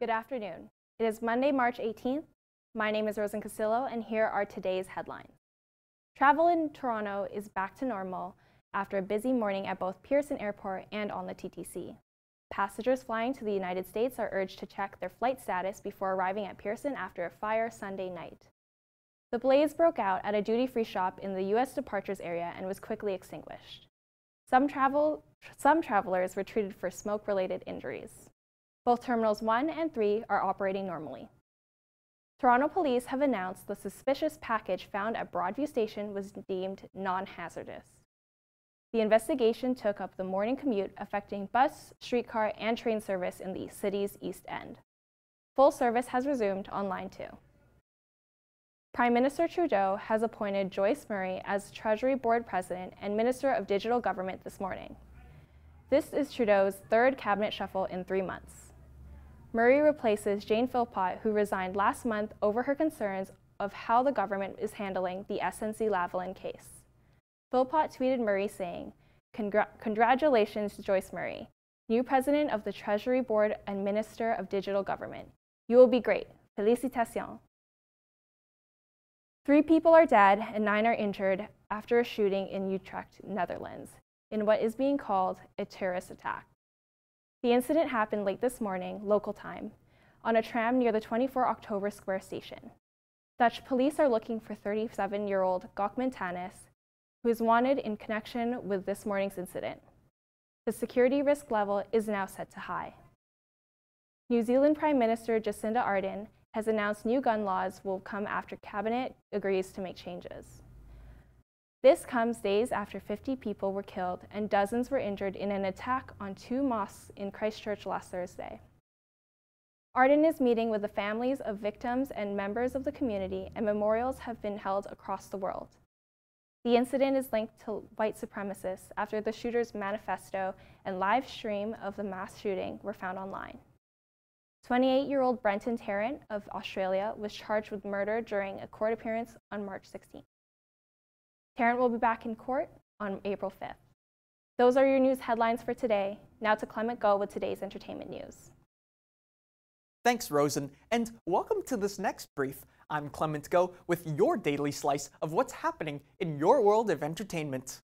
Good afternoon. It is Monday, March 18th. My name is Rosen Casillo, and here are today's headlines. Travel in Toronto is back to normal after a busy morning at both Pearson Airport and on the TTC. Passengers flying to the United States are urged to check their flight status before arriving at Pearson after a fire Sunday night. The blaze broke out at a duty-free shop in the U.S. departures area and was quickly extinguished. Some travelers were treated for smoke-related injuries. Both Terminals 1 and 3 are operating normally. Toronto police have announced the suspicious package found at Broadview Station was deemed non-hazardous. The investigation took up the morning commute, affecting bus, streetcar, and train service in the city's East End. Full service has resumed online too. Prime Minister Trudeau has appointed Joyce Murray as Treasury Board President and Minister of Digital Government this morning. This is Trudeau's third cabinet shuffle in 3 months. Murray replaces Jane Philpott, who resigned last month over her concerns of how the government is handling the SNC-Lavalin case. Philpott tweeted Murray saying, "Congratulations, Joyce Murray, new President of the Treasury Board and Minister of Digital Government. You will be great. Félicitations." 3 people are dead and 9 are injured after a shooting in Utrecht, Netherlands, in what is being called a terrorist attack. The incident happened late this morning, local time, on a tram near the 24 October Square station. Dutch police are looking for 37-year-old Gokman Tanis, who is wanted in connection with this morning's incident. The security risk level is now set to high. New Zealand Prime Minister Jacinda Ardern has announced new gun laws will come after Cabinet agrees to make changes. This comes days after 50 people were killed and dozens were injured in an attack on 2 mosques in Christchurch last Thursday. Ardern is meeting with the families of victims and members of the community, and memorials have been held across the world. The incident is linked to white supremacists after the shooter's manifesto and live stream of the mass shooting were found online. 28-year-old Brenton Tarrant of Australia was charged with murder during a court appearance on March 16th. Tarrant will be back in court on April 5th. Those are your news headlines for today. Now to Clement Go with today's entertainment news. Thanks, Rosen, and welcome to this next brief. I'm Clement Go with your daily slice of what's happening in your world of entertainment.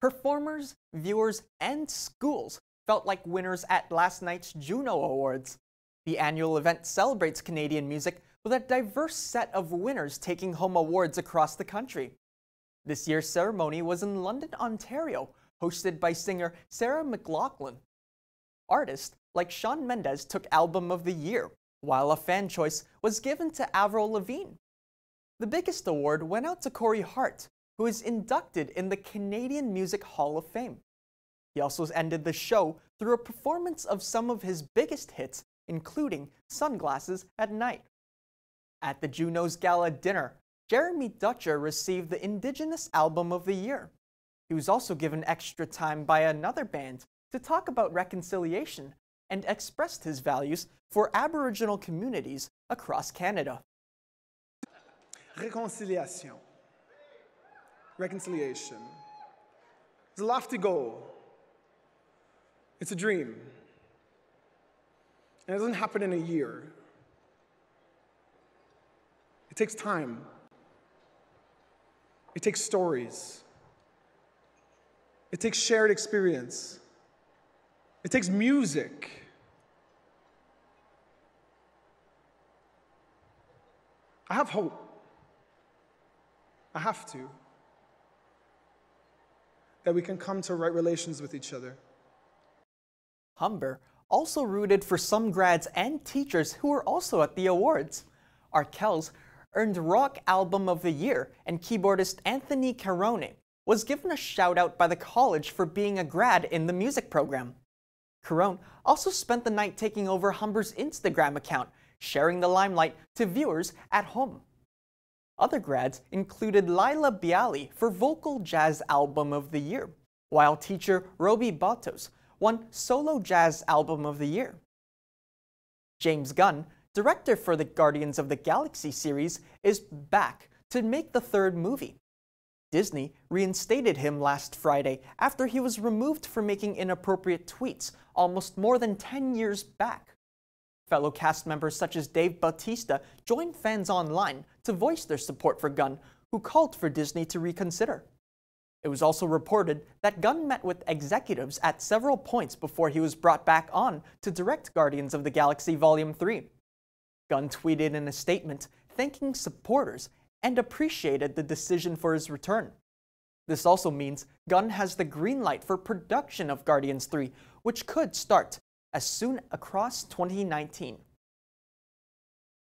Performers, viewers, and schools felt like winners at last night's Juno Awards. The annual event celebrates Canadian music with a diverse set of winners taking home awards across the country. This year's ceremony was in London, Ontario, hosted by singer Sarah McLachlan. Artists like Shawn Mendes took Album of the Year, while a fan choice was given to Avril Lavigne. The biggest award went out to Corey Hart, who is inducted in the Canadian Music Hall of Fame. He also ended the show through a performance of some of his biggest hits, including Sunglasses at Night. At the Junos Gala dinner, Jeremy Dutcher received the Indigenous Album of the Year. He was also given extra time by another band to talk about reconciliation and expressed his values for Aboriginal communities across Canada. Reconciliation. Reconciliation. It's a lofty goal. It's a dream. And it doesn't happen in a year. It takes time. It takes stories. It takes shared experience. It takes music. I have hope. I have to. That we can come to right relations with each other. Humber also rooted for some grads and teachers who were also at the awards. Arkells earned Rock Album of the Year, and keyboardist Anthony Carone was given a shout-out by the college for being a grad in the music program. Carone also spent the night taking over Humber's Instagram account, sharing the limelight to viewers at home. Other grads included Laila Bialy for Vocal Jazz Album of the Year, while teacher Roby Batos won Solo Jazz Album of the Year. James Gunn, director for the Guardians of the Galaxy series, is back to make the 3rd movie. Disney reinstated him last Friday after he was removed for making inappropriate tweets almost more than 10 years back. Fellow cast members such as Dave Bautista joined fans online to voice their support for Gunn, who called for Disney to reconsider. It was also reported that Gunn met with executives at several points before he was brought back on to direct Guardians of the Galaxy Volume 3. Gunn tweeted in a statement thanking supporters and appreciated the decision for his return. This also means Gunn has the green light for production of Guardians 3, which could start as soon across 2019.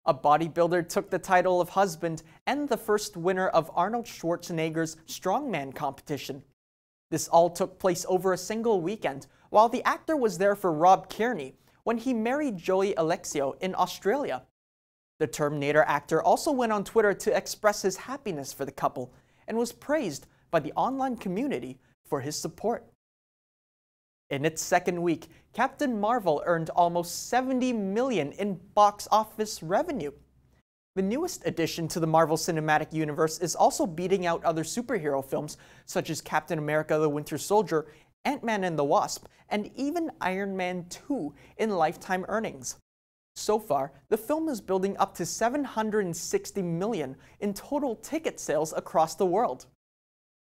A bodybuilder took the title of husband and the first winner of Arnold Schwarzenegger's strongman competition. This all took place over a single weekend, while the actor was there for Rob Kearney when he married Joey Alexio in Australia. The Terminator actor also went on Twitter to express his happiness for the couple and was praised by the online community for his support. In its second week, Captain Marvel earned almost $70 million in box office revenue. The newest addition to the Marvel Cinematic Universe is also beating out other superhero films such as Captain America the Winter Soldier, Ant-Man and the Wasp, and even Iron Man 2 in lifetime earnings. So far, the film is building up to $760 million in total ticket sales across the world.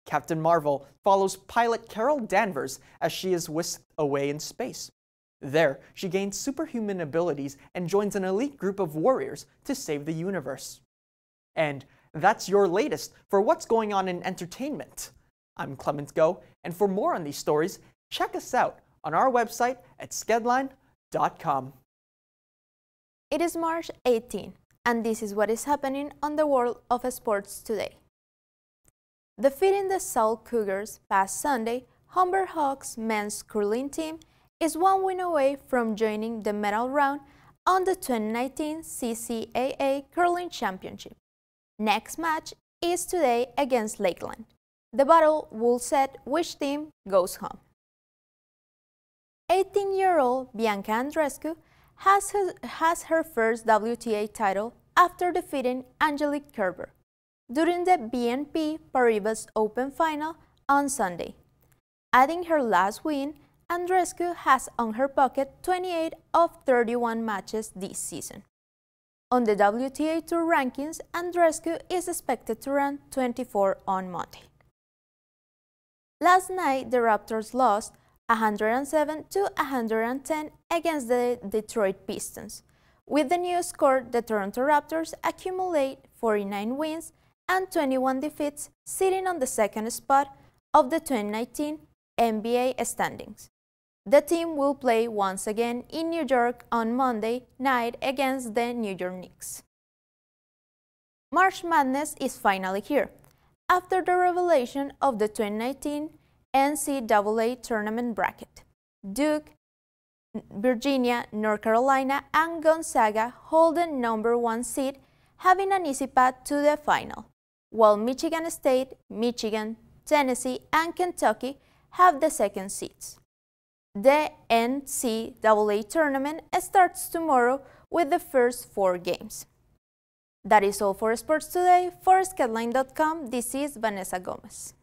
Captain Marvel follows pilot Carol Danvers as she is whisked away in space. There, she gains superhuman abilities and joins an elite group of warriors to save the universe. And that's your latest for what's going on in entertainment. I'm Clement Go, and for more on these stories, check us out on our website at skedline.com. It is March 18, and this is what is happening on the world of sports today. Defeating the Seoul Cougars past Sunday, Humber Hawks men's curling team is one win away from joining the medal round on the 2019 CCAA Curling Championship. Next match is today against Lakeland. The battle will set which team goes home. 18-year-old Bianca Andreescu has her first WTA title after defeating Angelique Kerber during the BNP Paribas Open final on Sunday. Adding her last win, Andreescu has on her pocket 28 of 31 matches this season. On the WTA Tour rankings, Andreescu is expected to rank 24 on Monday. Last night, the Raptors lost 107-110 against the Detroit Pistons. With the new score, the Toronto Raptors accumulate 49 wins and 21 defeats, sitting on the second spot of the 2019 NBA standings. The team will play once again in New York on Monday night against the New York Knicks. March Madness is finally here. After the revelation of the 2019 NCAA tournament bracket, Duke, Virginia, North Carolina, and Gonzaga hold the #1 seed, having an easy path to the final, while Michigan State, Michigan, Tennessee, and Kentucky have the second seeds. The NCAA tournament starts tomorrow with the first 4 games. That is all for sports today. For skedline.com, this is Vanessa Gomez.